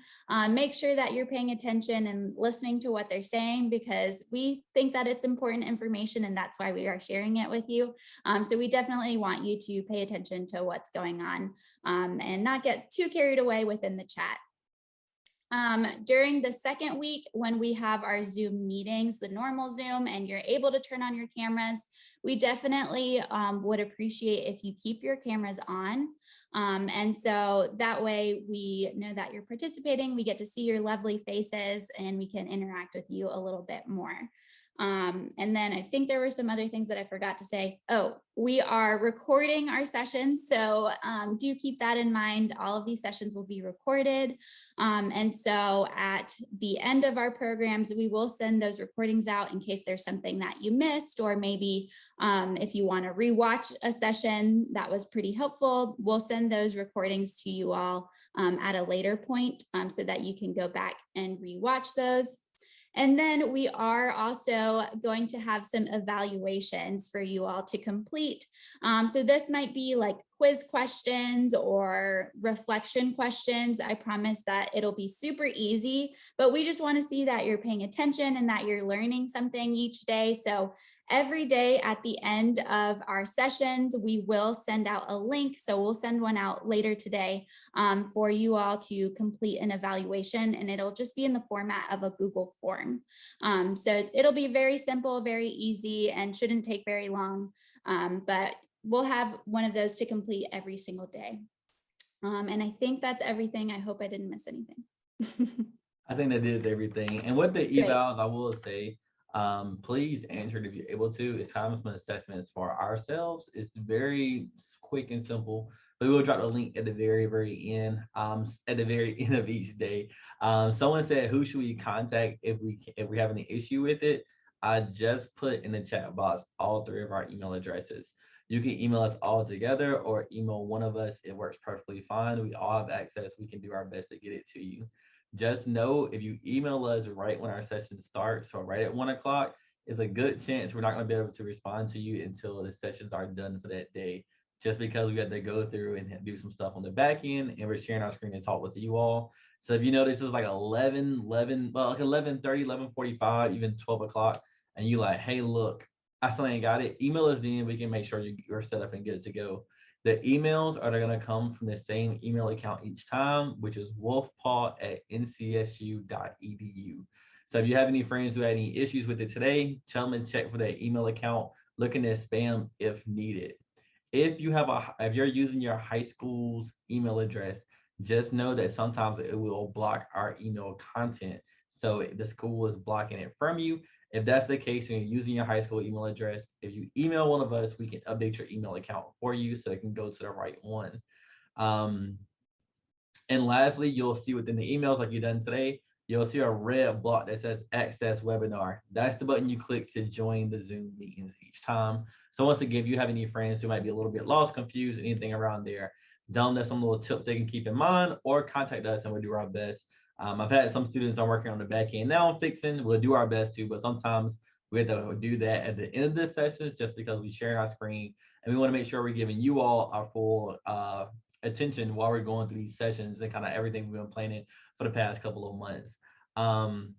make sure that you're paying attention and listening to what they're saying, because we think that it's important information and that's why we are sharing it with you. So we definitely want you to pay attention to what's going on and not get too carried away within the chat. During the second week, when we have our Zoom meetings, the normal Zoom, and you're able to turn on your cameras, we definitely would appreciate if you keep your cameras on. And so that way we know that you're participating, we get to see your lovely faces, and we can interact with you a little bit more. And then I think there were some other things that I forgot to say. Oh, we are recording our sessions. So do keep that in mind. All of these sessions will be recorded. And so at the end of our programs, we will send those recordings out in case there's something that you missed, or maybe if you want to rewatch a session that was pretty helpful, we'll send those recordings to you all at a later point so that you can go back and rewatch those. And then we are also going to have some evaluations for you all to complete. So this might be like quiz questions or reflection questions. I promise that it'll be super easy, but we just want to see that you're paying attention and that you're learning something each day. So every day at the end of our sessions, we will send out a link. So we'll send one out later today for you all to complete an evaluation, and it'll just be in the format of a Google form. So it'll be very simple, very easy, and shouldn't take very long, but we'll have one of those to complete every single day. And I think that's everything. I hope I didn't miss anything. I think that is everything. And with the evals, I will say, please answer it if you're able to. It's time for assessments for ourselves. It's very quick and simple, but we will drop the link at the very end, at the very end of each day. Someone said, who should we contact if we have any issue with it? I just put in the chat box all 3 of our email addresses. You can email us all together or email one of us. It works perfectly fine. We all have access. We can do our best to get it to you. Just know if you email us right when our session starts, so right at 1 o'clock, it's a good chance we're not going to be able to respond to you until the sessions are done for that day, just because we had to go through and do some stuff on the back end, and we're sharing our screen and talk with you all. So if you notice it's like 11, well, like 11:30, 11:45, even 12 o'clock, and you like, hey, look, I still ain't got it, email us then. We can make sure you're set up and good to go. The emails are going to come from the same email account each time, which is wolfpaw@ncsu.edu. So if you have any friends who had any issues with it today, tell them to check for that email account, look in their spam if needed. If you're using your high school's email address, just know that sometimes it will block our email content. So the school is blocking it from you. If that's the case and you're using your high school email address, if you email one of us, we can update your email account for you so it can go to the right one. And lastly, you'll see within the emails like you've done today, you'll see a red block that says Access Webinar. That's the button you click to join the Zoom meetings each time. So once again, if you have any friends who might be a little bit lost, confused, anything around there, tell them there's some little tips they can keep in mind, or contact us and we'll do our best. I've had some students I'm working on the back end now I'm fixing. We'll do our best to, but sometimes we have to do that at the end of the sessions just because we share our screen and we want to make sure we're giving you all our full attention while we're going through these sessions and kind of everything we've been planning for the past couple of months. Someone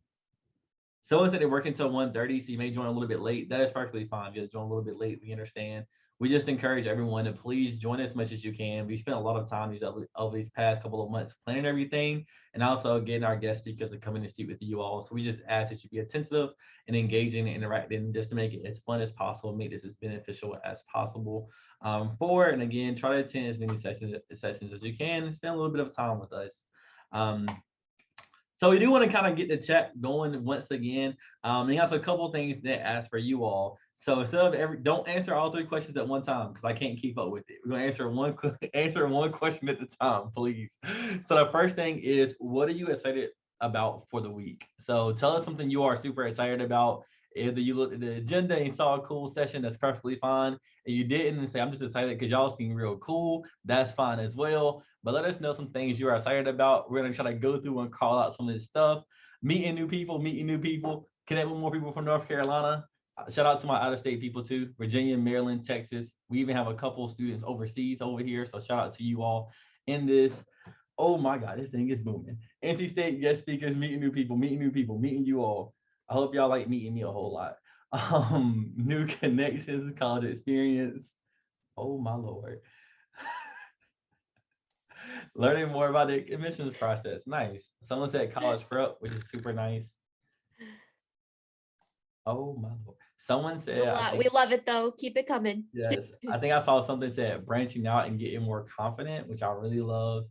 said they work until 1:30, so you may join a little bit late. That is perfectly fine. If you join a little bit late, we understand. We just encourage everyone to please join as much as you can. We spent a lot of time over these past couple of months planning everything and also getting our guest speakers to come in and speak with you all. So we just ask that you be attentive and engaging and interacting just to make it as fun as possible, make this as beneficial as possible forward. And again, try to attend as many sessions as you can and spend a little bit of time with us. So we do want to kind of get the chat going once again. We have a couple things that ask for you all. So instead of don't answer all 3 questions at one time because I can't keep up with it. We're gonna answer one question at a time, please. So the first thing is, what are you excited about for the week? So tell us something you are super excited about. Either you looked at the agenda and saw a cool session, that's perfectly fine. And you didn't and say, I'm just excited because y'all seem real cool, that's fine as well. But let us know some things you are excited about. We're gonna try to go through and call out some of this stuff. Meeting new people, connect with more people from North Carolina. Shout out to my out-of-state people too, Virginia, Maryland, Texas. We even have a couple of students overseas over here. So shout out to you all in this. Oh my God, this thing is booming. NC State guest speakers, meeting new people, meeting you all. I hope y'all like meeting me a whole lot. New connections, college experience. Oh my Lord. Learning more about the admissions process. Nice. Someone said college prep, which is super nice. Oh my Lord. Someone said, we love it though. Keep it coming. Yes. I think I saw something said branching out and getting more confident, which I really love.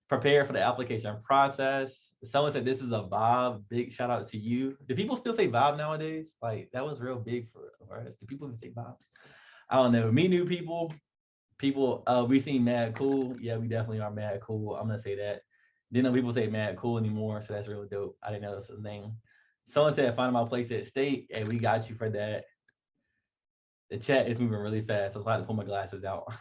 prepare for the application process. Someone said this is a vibe. Big shout out to you. Do people still say vibe nowadays? Like that was real big for us. Do people even say vibes? I don't know. Meet new people. We seem mad cool. Yeah, we definitely are mad cool. I'm gonna say that. Didn't know people say mad cool anymore, so that's really dope. I didn't know that's a thing. Someone said find my place at state. Hey, we got you for that. The chat is moving really fast. So I had to pull my glasses out.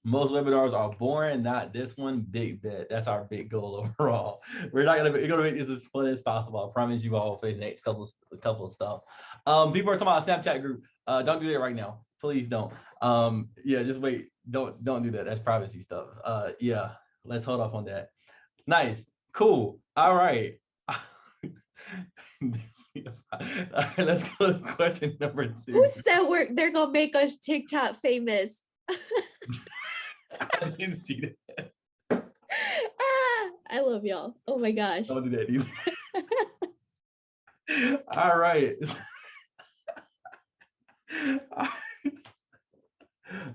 Most webinars are boring, not this one. Big bet. That's our big goal overall. We're gonna make this as fun as possible. I promise you all for the next couple of stuff. People are talking about a Snapchat group. Don't do that right now. Please don't. Yeah, just wait. Don't do that. That's privacy stuff. Yeah, let's hold off on that. Nice. Cool. All right. All right, let's go to question number 2. Who said they're gonna make us TikTok famous? I didn't see that. I love y'all. Oh my gosh. Don't do that either. All right.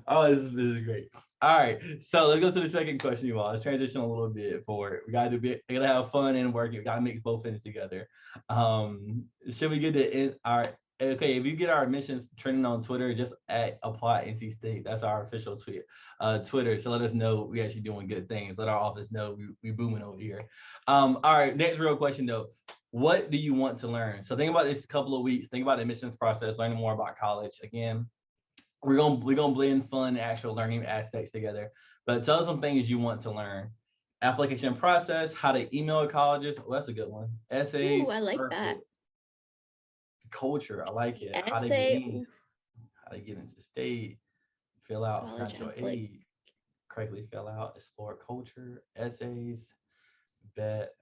Oh, this is great. All right, so let's go to the second question, you all. Let's transition a little bit forward. We gotta have fun and work. We gotta mix both ends together. Should we get okay, if you get our admissions trending on Twitter, just at apply NC State. That's our official Twitter. So let us know we actually doing good things. Let our office know we booming over here. All right, next real question though. What do you want to learn? So think about this couple of weeks. Think about the admissions process, learning more about college. Again, we're gonna blend fun and actual learning aspects together. But tell us some things you want to learn. Application process, how to email colleges. Oh, that's a good one. Essays. Ooh, I like perfect. that. Culture, I like it. How to get into state, fill out financial aid, correctly fill out, explore culture, essays, bet.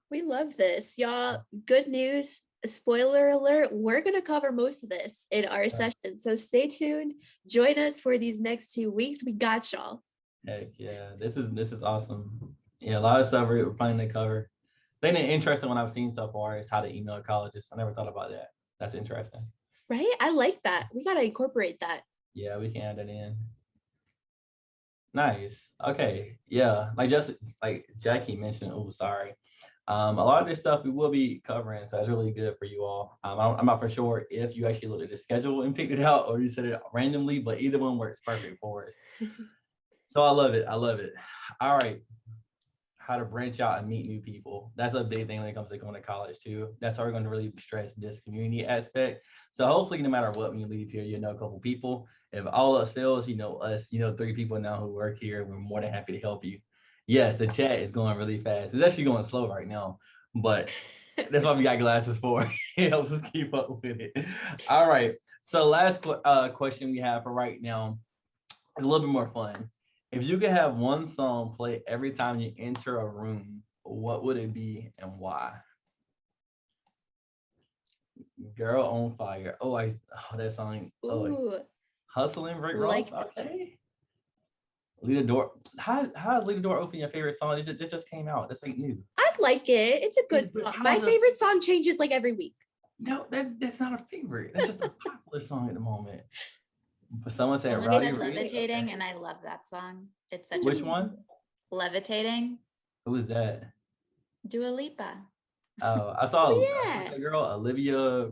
We love this, y'all. Good news. Spoiler alert, we're going to cover most of this in our session. So stay tuned. Join us for these next 2 weeks. We got y'all. Heck yeah. This is awesome. Yeah, a lot of stuff we're planning to cover. The thing interesting one I've seen so far is how to email colleges. I never thought about that. That's interesting. Right? I like that. We got to incorporate that. Yeah, we can add that in. Nice. Okay. Yeah. Like Jackie mentioned, oh, sorry. A lot of this stuff we will be covering, so it's really good for you all. I'm not for sure if you actually looked at the schedule and picked it out or you said it randomly, but either one works perfect for us. So I love it. All right. How to branch out and meet new people. That's a big thing when it comes to going to college too. That's how we're going to really stress this community aspect. So hopefully no matter what, when you leave here, you know a couple people. If all else fails, you know us, 3 people now who work here. We're more than happy to help you. Yes, the chat is going really fast. It's actually going slow right now, but that's what we got glasses for. It helps us keep up with it. All right. So last question we have for right now is a little bit more fun. If you could have one song play every time you enter a room, what would it be and why? Girl on Fire. Oh, that song. Ooh. Hustling Rick Ross. Like okay. Leave the Door. How is Leave the Door Open your favorite song? It just came out. That's like new. I like it. It's a good song. My favorite song changes like every week. No, that's not a favorite. That's just a popular song at the moment. But someone said Rowdy Levitating, and I love that song. It's such Which one? Levitating. Who is that? Dua Lipa. Oh, I saw a girl, Olivia.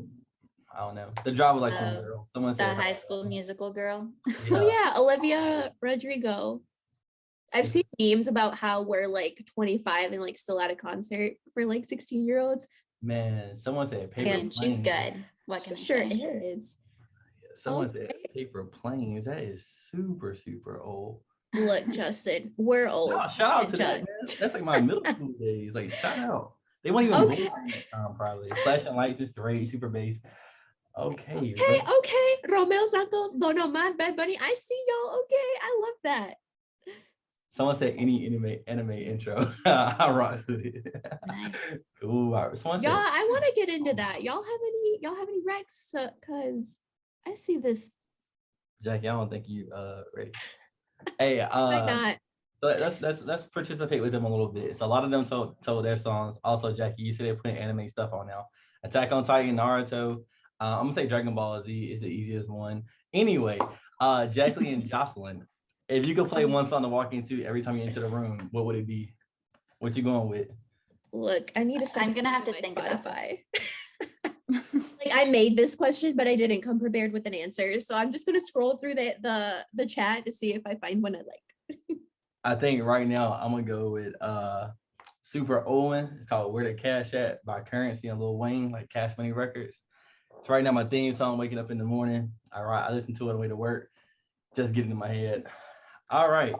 I don't know. The job was like some girl. Someone said the High School Musical girl. Yeah. Oh yeah, Olivia Rodrigo. I've seen memes about how we're like 25 and like still at a concert for like 16-year-olds. Man, someone said Paper Planes. She's good. What can I say? Sure is. Someone said Paper Planes. That is super, super old. Look, Justin, we're old. Shout out to that, man. That's like my middle school days. Like, shout out. They weren't even born probably. Flashing Lights is great. Super bass. Okay. Okay. Romeo Santos, Don Omar, Bad Bunny. I see y'all. Okay. I love that. Someone said any anime intro. I rock with it. Nice. Cool. Y'all, I want to get into that. Y'all have any recs? Cause I see this. Jackie, I don't think you ready. Hey, why not? So let's participate with them a little bit. So a lot of them told their songs. Also, Jackie, you said they're putting anime stuff on now. Attack on Titan, Naruto. I'm gonna say Dragon Ball Z is the easiest one. Anyway, Jacqueline and Jocelyn, if you could play one song to walk into every time you enter the room, what would it be? What you going with? Look, I need to. I'm gonna have to think about Spotify. Like I made this question, but I didn't come prepared with an answer. So I'm just gonna scroll through the chat to see if I find one I like. I think right now I'm gonna go with Super Owen. It's called Where the Cash At by Currency and Lil Wayne, like Cash Money Records. It's right now my theme song, waking up in the morning. I listen to it on the way to work. Just getting in my head. All right.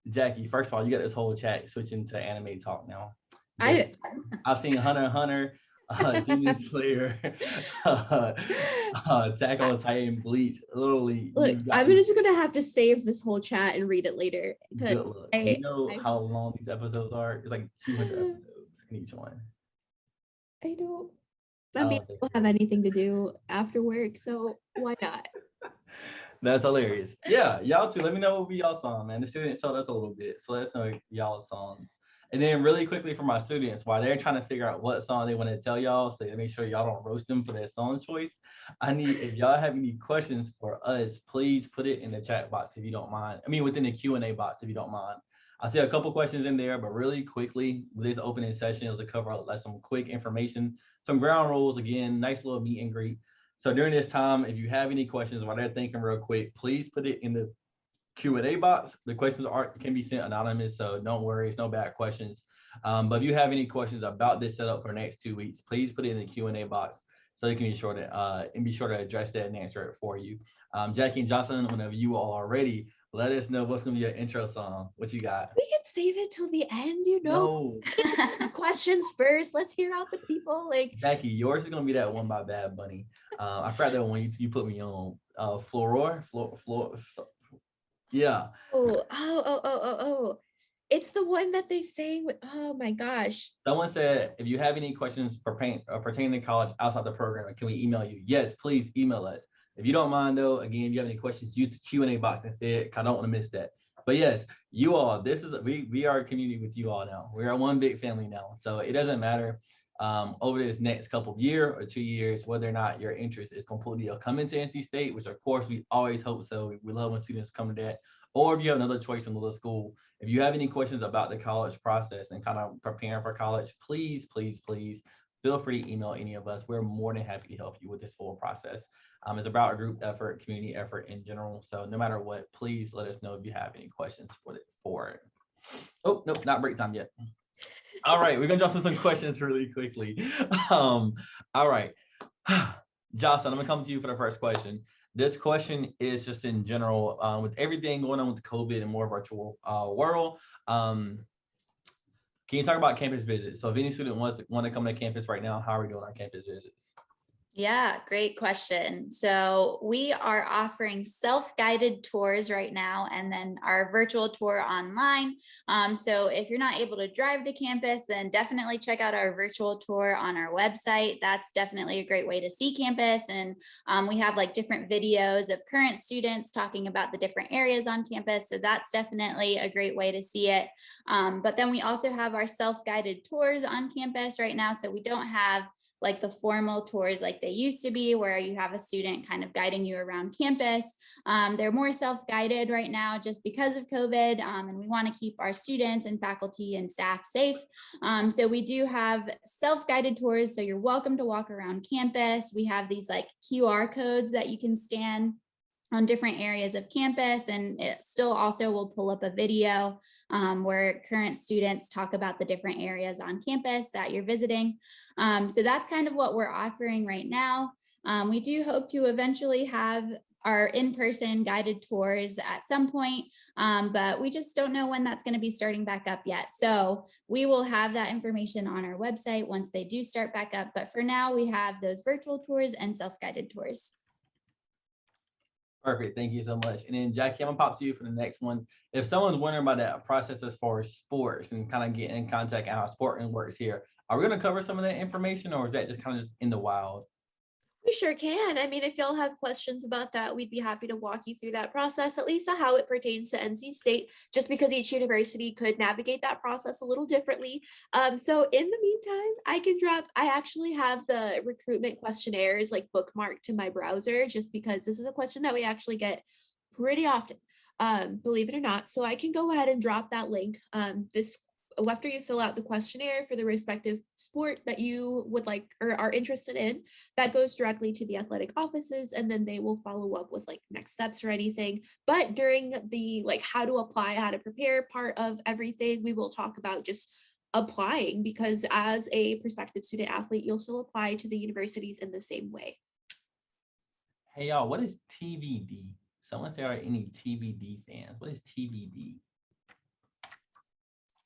Jackie, first of all, you got this whole chat switching to anime talk now. I've seen Hunter x Hunter, Demon Slayer, Attack on Titan, Bleach. Literally, look, I'm just gonna have to save this whole chat and read it later. Good luck. You know how long these episodes are? It's like 200 episodes in each one. I know. I mean, I don't have anything to do after work, so why not? That's hilarious. Yeah, y'all too. Let me know what will be y'all song, man. The students told us a little bit, so let us know y'all songs. And then really quickly for my students, while they're trying to figure out what song they want to tell y'all, so to make sure y'all don't roast them for their song choice, I need, if y'all have any questions for us, please put it in the chat box if you don't mind. I mean, within the Q&A box if you don't mind. I see a couple questions in there, but really quickly, this opening session is to cover like some quick information, some ground rules, again, nice little meet and greet. So during this time, if you have any questions while they're thinking real quick, please put it in the Q&A box. The questions can be sent anonymous, so don't worry, it's no bad questions. But if you have any questions about this setup for the next 2 weeks, please put it in the Q&A box so you can be sure to address that and answer it for you. Jackie and Jocelyn, whenever you all are ready, let us know what's gonna be your intro song. What you got? We can save it till the end, you know. No. Questions first. Let's hear out the people. Like Jackie, yours is gonna be that one by Bad Bunny. I forgot that one you put me on. Floor. Yeah. Oh. It's the one that they sang with, oh my gosh. Someone said, if you have any questions pertaining to college outside the program, can we email you? Yes, please email us. If you don't mind though, again, if you have any questions, use the Q&A box instead. I don't want to miss that. But yes, you all, we are a community with you all now. We are one big family now. So it doesn't matter over this next couple of years or 2 years, whether or not your interest is completely coming to NC State, which of course we always hope so. We love when students come to that. Or if you have another choice in another school, if you have any questions about the college process and kind of preparing for college, please feel free to email any of us. We're more than happy to help you with this full process. It's about a group effort, community effort in general. So no matter what, please let us know if you have any questions for it. Oh, nope, not break time yet. All right, we're gonna jump to some questions really quickly. All right, Jocelyn, I'm gonna come to you for the first question. This question is just in general, with everything going on with COVID and more virtual world. Can you talk about campus visits? So if any student want to come to campus right now, how are we doing our campus visits? Yeah, great question. So we are offering self-guided tours right now and then our virtual tour online. So if you're not able to drive to campus, then definitely check out our virtual tour on our website. That's definitely a great way to see campus. And we have like different videos of current students talking about the different areas on campus. So that's definitely a great way to see it. But then we also have our self-guided tours on campus right now. So we don't have like the formal tours like they used to be, where you have a student kind of guiding you around campus. They're more self-guided right now just because of COVID, and we want to keep our students and faculty and staff safe. So we do have self-guided tours, so you're welcome to walk around campus. We have these like QR codes that you can scan on different areas of campus, and it still also will pull up a video where current students talk about the different areas on campus that you're visiting. So that's kind of what we're offering right now. We do hope to eventually have our in-person guided tours at some point, but we just don't know when that's going to be starting back up yet. So we will have that information on our website once they do start back up. But for now, we have those virtual tours and self-guided tours. Perfect. Thank you so much. And then Jackie, I'm gonna pop to you for the next one. If someone's wondering about that process as far as sports and kind of getting in contact and how sporting works here, are we gonna cover some of that information, or is that just kind of just in the wild? We sure can. I mean, if y'all have questions about that, we'd be happy to walk you through that process, at least how it pertains to NC State, just because each university could navigate that process a little differently. So in the meantime, I actually have the recruitment questionnaires like bookmarked to my browser, just because this is a question that we actually get pretty often, believe it or not. So I can go ahead and drop that link. After you fill out the questionnaire for the respective sport that you would like or are interested in, that goes directly to the athletic offices, and then they will follow up with like next steps or anything. But during the like how to apply, how to prepare part of everything, we will talk about just applying, because as a prospective student athlete, you'll still apply to the universities in the same way. Hey y'all, what is TBD? Someone say, are any TBD fans? What is TBD?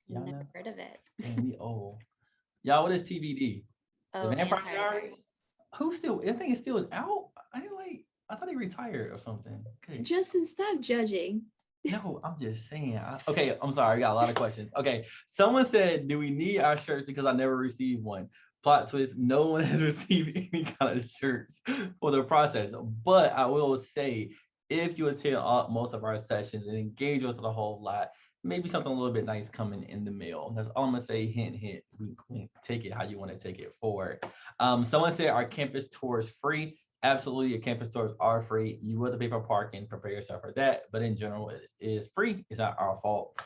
Y'all Never know? heard of it. Man, we old. Y'all, what is TBD? Oh, The Vampire Vampire Diaries? Diaries. Who still? I think it's still out. I thought he retired or something. Okay. Justin, stop judging. No, I'm just saying. Okay, I'm sorry. I got a lot of questions. Okay, someone said, "Do we need our shirts?" Because I never received one. Plot twist: no one has received any kind of shirts for the process. But I will say, if you attend most of our sessions and engage with it a whole lot, maybe something a little bit nice coming in the mail. That's all I'm gonna say. Hint, hint. We take it how you want to take it forward. Someone said our campus tour is free. Absolutely, your campus tours are free. You will have to pay for parking. Prepare yourself for that. But in general, it is free. It's not our fault.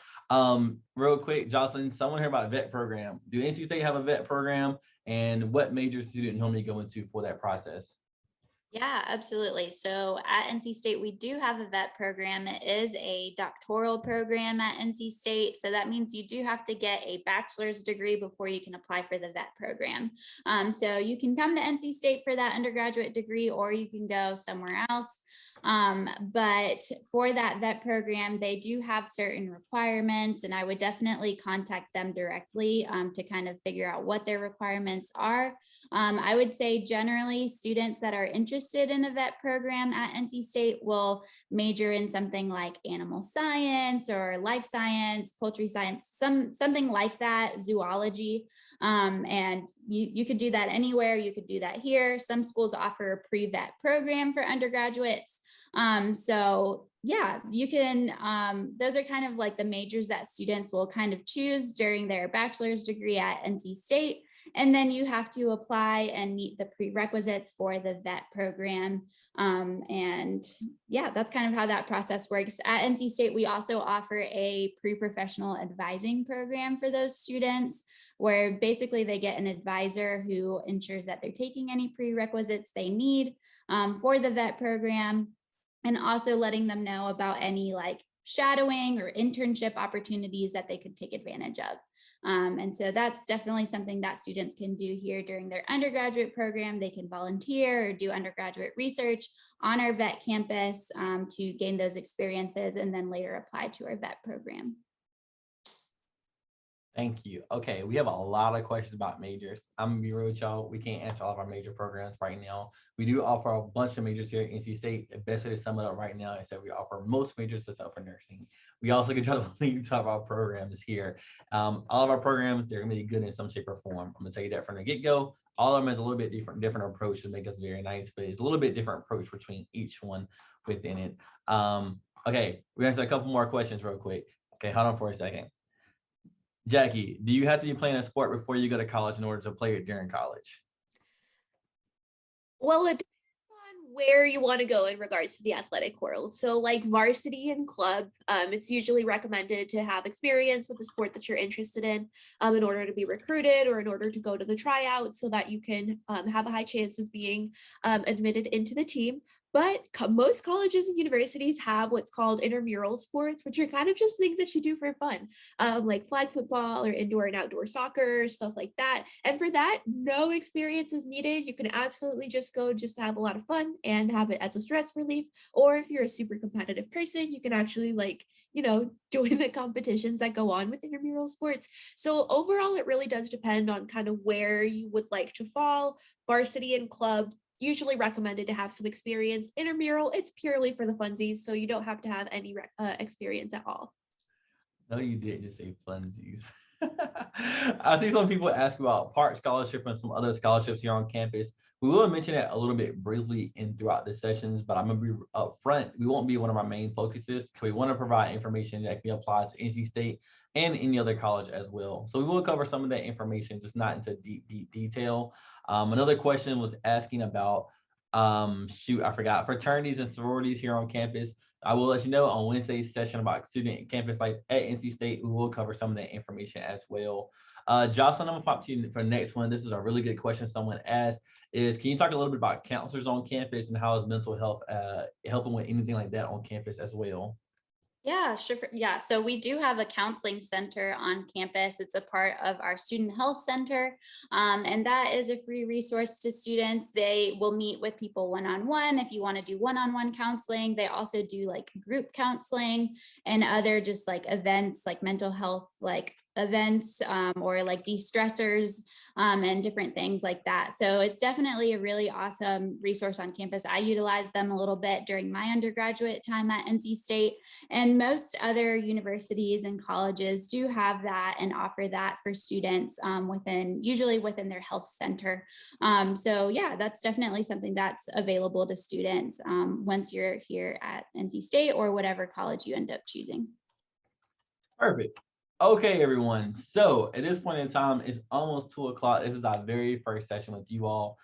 Real quick, Jocelyn, someone heard about a vet program. Do NC State have a vet program? And what majors do students normally go into for that process? Yeah, absolutely. So at NC State, we do have a vet program. It is a doctoral program at NC State. So that means you do have to get a bachelor's degree before you can apply for the vet program. So you can come to NC State for that undergraduate degree, or you can go somewhere else. But for that vet program, they do have certain requirements, and I would definitely contact them directly to kind of figure out what their requirements are. I would say generally students that are interested in a vet program at NC State will major in something like animal science or life science, poultry science, something like that, zoology. And you could do that anywhere. You could do that here. Some schools offer a pre-vet program for undergraduates. So yeah, you can, those are kind of like the majors that students will kind of choose during their bachelor's degree at NC State. And then you have to apply and meet the prerequisites for the vet program. And yeah, that's kind of how that process works. At NC State, we also offer a pre-professional advising program for those students, where basically they get an advisor who ensures that they're taking any prerequisites they need for the vet program, and also letting them know about any like shadowing or internship opportunities that they could take advantage of. And so that's definitely something that students can do here during their undergraduate program. They can volunteer or do undergraduate research on our vet campus to gain those experiences and then later apply to our vet program. Thank you. Okay, we have a lot of questions about majors. I'm gonna be real with y'all. We can't answer all of our major programs right now. We do offer a bunch of majors here at NC State. The best way to sum it up right now is that we offer most majors except for nursing. We also can try to link to our programs here. All of our programs, they're gonna be good in some shape or form. I'm gonna tell you that from the get-go. All of them is a little bit different approach to make us very nice, but it's a little bit different approach between each one within it. Okay, we're gonna answer a couple more questions real quick. Okay, hold on for a second. Jackie, do you have to be playing a sport before you go to college in order to play it during college? Well, it depends on where you want to go in regards to the athletic world. So like varsity and club, it's usually recommended to have experience with the sport that you're interested in order to be recruited or in order to go to the tryout, so that you can have a high chance of being admitted into the team. But most colleges and universities have what's called intramural sports, which are kind of just things that you do for fun, like flag football or indoor and outdoor soccer, stuff like that. And for that, no experience is needed. You can absolutely just go just to have a lot of fun and have it as a stress relief. Or if you're a super competitive person, you can actually join the competitions that go on with intramural sports. So overall, it really does depend on kind of where you would like to fall. Varsity and club, usually recommended to have some experience. Intramural, it's purely for the funsies, so you don't have to have any experience at all. No, you didn't just say funsies. I see some people ask about Park Scholarship and some other scholarships here on campus. We will mention it a little bit briefly in throughout the sessions, but I'm gonna be upfront. We won't be one of our main focuses because we want to provide information that can be applied to NC State and any other college as well. So we will cover some of that information, just not into deep detail. Another question was asking about shoot, I forgot, fraternities and sororities here on campus. I will let you know on Wednesday's session about student campus life at NC State. We will cover some of that information as well. Jocelyn, I'm gonna pop to you for the next one. This is a really good question someone asked. Can you talk a little bit about counselors on campus and how is mental health helping with anything like that on campus as well? Yeah, sure. Yeah, so we do have a counseling center on campus. It's a part of our student health center, and that is a free resource to students. They will meet with people one-on-one if you want to do one-on-one counseling. They also do like group counseling and other just like events, like mental health, like events or like de-stressors and different things like that. So it's definitely a really awesome resource on campus. I utilized them a little bit during my undergraduate time at NC State, and most other universities and colleges do have that and offer that for students usually within their health center. So yeah, that's definitely something that's available to students once you're here at NC State or whatever college you end up choosing. Perfect. Okay, everyone. So at this point in time, it's almost 2 o'clock. This is our very first session with you all.